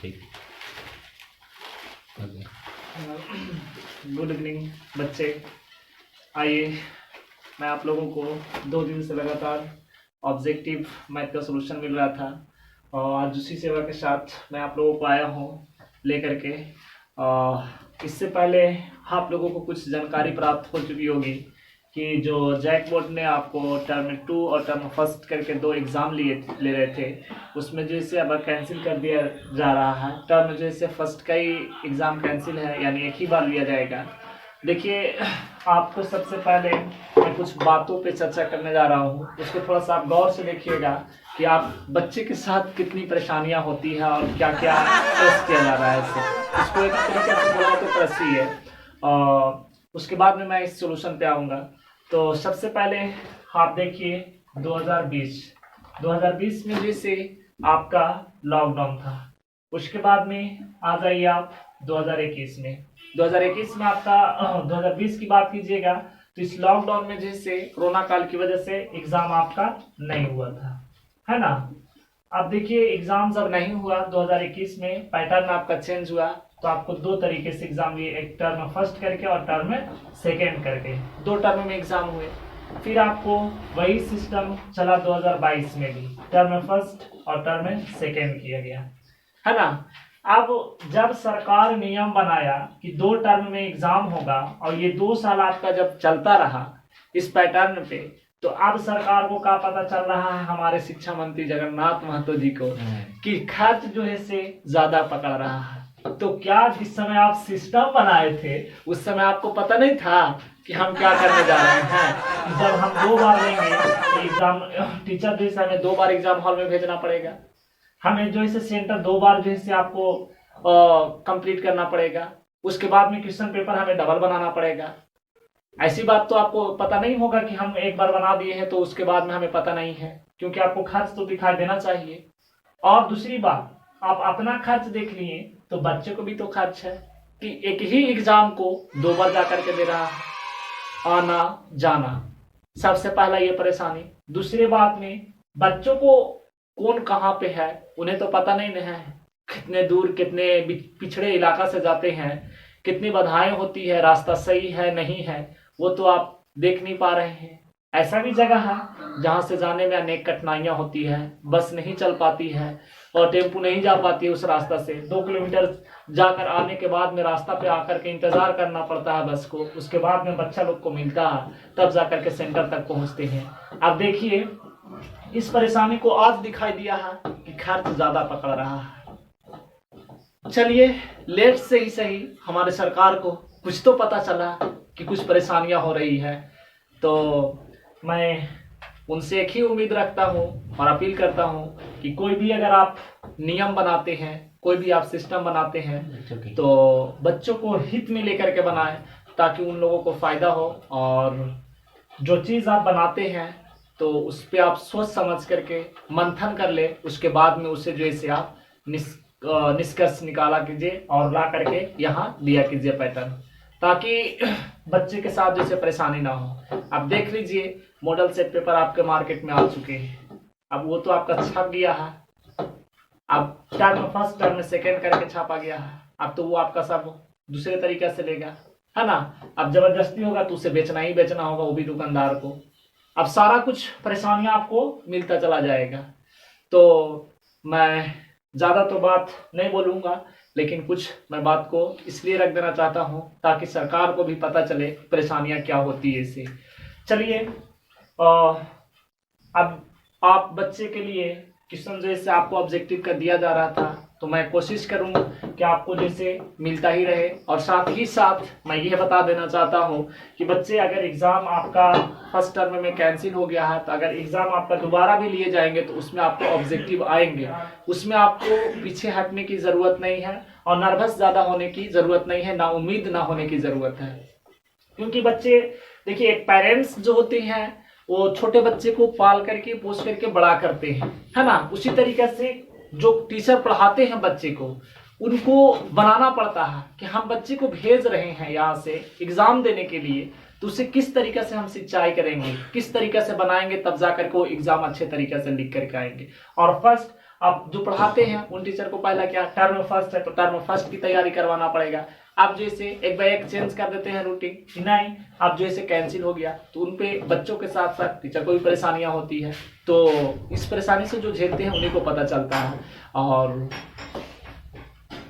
ठीक। Good evening बच्चे। आइए, मैं आप लोगों को 2 दिन से लगातार ऑब्जेक्टिव मैथ का सॉल्यूशन मिल रहा था और आज उसी सेवा के साथ मैं आप लोगों को आया हूँ लेकर के। इससे पहले आप लोगों को कुछ जानकारी प्राप्त हो चुकी होगी कि जो जैक बोर्ड ने आपको टर्म 2 और टर्म फर्स्ट करके 2 एग्ज़ाम ले रहे थे, उसमें जो इसे अब कैंसिल कर दिया जा रहा है। टर्म जो इसे फर्स्ट का ही एग्ज़ाम कैंसिल है, यानी एक ही बार लिया जाएगा। देखिए, आपको सबसे पहले मैं कुछ बातों पे चर्चा करने जा रहा हूँ, उसको थोड़ा सा आप गौर से देखिएगा कि आप बच्चे के साथ कितनी परेशानियाँ होती हैं और क्या क्या फेस किया जा रहा है। इसको एक तरीके से बोला तो कृषि है। उसके बाद में मैं इस सोल्यूशन पे आऊँगा। तो सबसे पहले आप देखिए 2020 में जैसे आपका लॉकडाउन था, उसके बाद में आ जाइए आप 2021 में। 2021 में आपका 2020 की बात कीजिएगा तो इस लॉकडाउन में जैसे कोरोना काल की वजह से एग्जाम आपका नहीं हुआ था, है ना। अब देखिए, एग्जाम जब नहीं हुआ 2021 में, पैटर्न आपका चेंज हुआ तो आपको 2 तरीके से एग्जाम लिए, एक टर्म फर्स्ट करके और टर्म सेकेंड करके 2 टर्म में एग्जाम हुए। फिर आपको वही सिस्टम चला 2022 में भी, टर्म फर्स्ट और टर्म सेकेंड किया गया, है ना। अब जब सरकार नियम बनाया कि 2 टर्म में एग्जाम होगा और ये 2 साल आपका जब चलता रहा इस पैटर्न पे, तो अब सरकार को क्या पता चल रहा है, हमारे शिक्षा मंत्री जगन्नाथ महतो जी को, कि खर्च जो है से ज्यादा पकड़ रहा है। तो क्या जिस समय आप सिस्टम बनाए थे उस समय आपको पता नहीं था कि हम क्या करने जा रहे हैं। जब हम 2 बार लेंगे एग्जाम, टीचर जो है हमें 2 बार एग्जाम हॉल में भेजना पड़ेगा, हमें जो है सेंटर 2 बार जो है आपको कंप्लीट करना पड़ेगा, उसके बाद में क्वेश्चन पेपर हमें डबल बनाना पड़ेगा। ऐसी बात तो आपको पता नहीं होगा कि हम एक बार बना दिए हैं तो उसके बाद में हमें पता नहीं है, क्योंकि आपको खर्च तो दिखाई देना चाहिए। और दूसरी बात, आप अपना खर्च देख लिए तो बच्चे को भी तो खर्च है कि एक ही एग्जाम को 2 बार जा करके दे रहा है, आना जाना। सबसे पहला ये परेशानी। दूसरी बात में, बच्चों को कौन कहाँ पे है उन्हें तो पता नहीं है, कितने दूर कितने पिछड़े इलाका से जाते हैं, कितनी बाधाएं होती है, रास्ता सही है नहीं है वो तो आप देख नहीं पा रहे हैं। ऐसा भी जगह है जहां से जाने में अनेक कठिनाइयां होती है, बस नहीं चल पाती है और टेम्पू नहीं जा पाती है उस रास्ता से। 2 किलोमीटर जाकर आने के बाद में रास्ता पे आकर के इंतजार करना पड़ता है बस को, उसके बाद में बच्चा लोग को मिलता है, तब जाकर के सेंटर तक पहुंचते हैं। अब देखिए, इस परेशानी को आज दिखाई दिया है कि खर्च ज्यादा पकड़ रहा है। चलिए, लेट से ही सही हमारे सरकार को कुछ तो पता चला कि कुछ परेशानियां हो रही है, तो मैं उनसे एक ही उम्मीद रखता हूं और अपील करता हूं कि कोई भी अगर आप नियम बनाते हैं, कोई भी आप सिस्टम बनाते हैं तो बच्चों को हित में लेकर के बनाएं, ताकि उन लोगों को फायदा हो। और जो चीज आप बनाते हैं तो उस पर आप सोच समझ करके मंथन कर ले, उसके बाद में उसे जो है आप निष्कर्ष निकाला कीजिए और ला करके यहाँ दिया कीजिए पैटर्न, ताकि बच्चे के साथ जैसे परेशानी ना हो। अब देख लीजिए, मॉडल सेट पेपर आपके मार्केट में आ चुके हैं। अब वो तो आपका छप गया है, अब टर्म फर्स्ट टर्म सेकेंड करके छापा गया है, अब तो वो आपका सब दूसरे तरीके से लेगा, है ना। अब जबरदस्ती होगा तो उसे बेचना ही बेचना होगा, वो भी दुकानदार को। अब सारा कुछ परेशानियां आपको मिलता चला जाएगा। तो मैं ज्यादा तो बात नहीं बोलूंगा, लेकिन कुछ मैं बात को इसलिए रख देना चाहता हूं ताकि सरकार को भी पता चले परेशानियां क्या होती है इससे। चलिए, अब आप बच्चे के लिए क्वेश्चन जैसे आपको ऑब्जेक्टिव का दिया जा रहा था, तो मैं कोशिश करूंगा कि आपको जैसे मिलता ही रहे। और साथ ही साथ मैं यह बता देना चाहता हूं कि बच्चे, अगर एग्जाम आपका फर्स्ट टर्म में कैंसिल हो गया है तो अगर एग्जाम आपका दोबारा भी लिए जाएंगे तो उसमें आपको ऑब्जेक्टिव आएंगे, उसमें आपको पीछे हटने की जरूरत नहीं है और नर्वस ज्यादा होने की जरूरत नहीं है, ना उम्मीद ना होने की जरूरत है। क्योंकि बच्चे, देखिए, एक पेरेंट्स जो होते हैं वो छोटे बच्चे को पाल करके पोस करके बड़ा करते हैं, है ना। उसी तरीके से जो टीचर पढ़ाते हैं बच्चे को, उनको बनाना पड़ता है कि हम बच्चे को भेज रहे हैं यहाँ से एग्जाम देने के लिए, तो उसे किस तरीके से हम सिंचाई करेंगे, किस तरीके से बनाएंगे, तब जाकर के वो एग्जाम अच्छे तरीके से लिख करके आएंगे। और फर्स्ट आप जो पढ़ाते हैं उन टीचर को पहला क्या टर्म फर्स्ट है तो टर्म फर्स्ट की तैयारी करवाना पड़ेगा। आप जैसे एक बार एक चेंज कर देते हैं रूटीन, नहीं आप जैसे कैंसिल हो गया तो उन पे बच्चों के साथ साथ टीचर को भी परेशानियां होती है। तो इस परेशानी से जो झेलते हैं उन्हीं को पता चलता है। और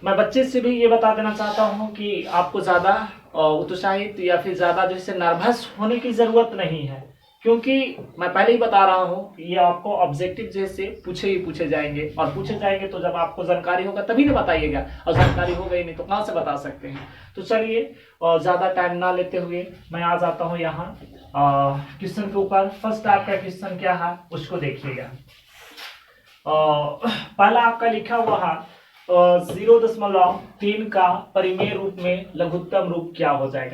मैं बच्चे से भी ये बता देना चाहता हूँ कि आपको ज़्यादा उत्साहित या फिर ज़्यादा जैसे नर्वस होने की ज़रूरत नहीं है, क्योंकि मैं पहले ही बता रहा हूँ ये आपको ऑब्जेक्टिव जैसे पूछे जाएंगे, और पूछे जाएंगे तो जब आपको जानकारी होगा तभी ना बताइएगा, और जानकारी हो गई नहीं तो कहाँ से बता सकते हैं। तो चलिए ज़्यादा टाइम ना लेते हुए मैं आ जाता हूँ यहाँ क्वेश्चन के ऊपर। फर्स्ट आपका क्वेश्चन क्या है उसको देखिएगा। पहला आपका लिखा हुआ है 0.3 का परिमेय रूप में लघुत्तम रूप क्या हो जाएगा।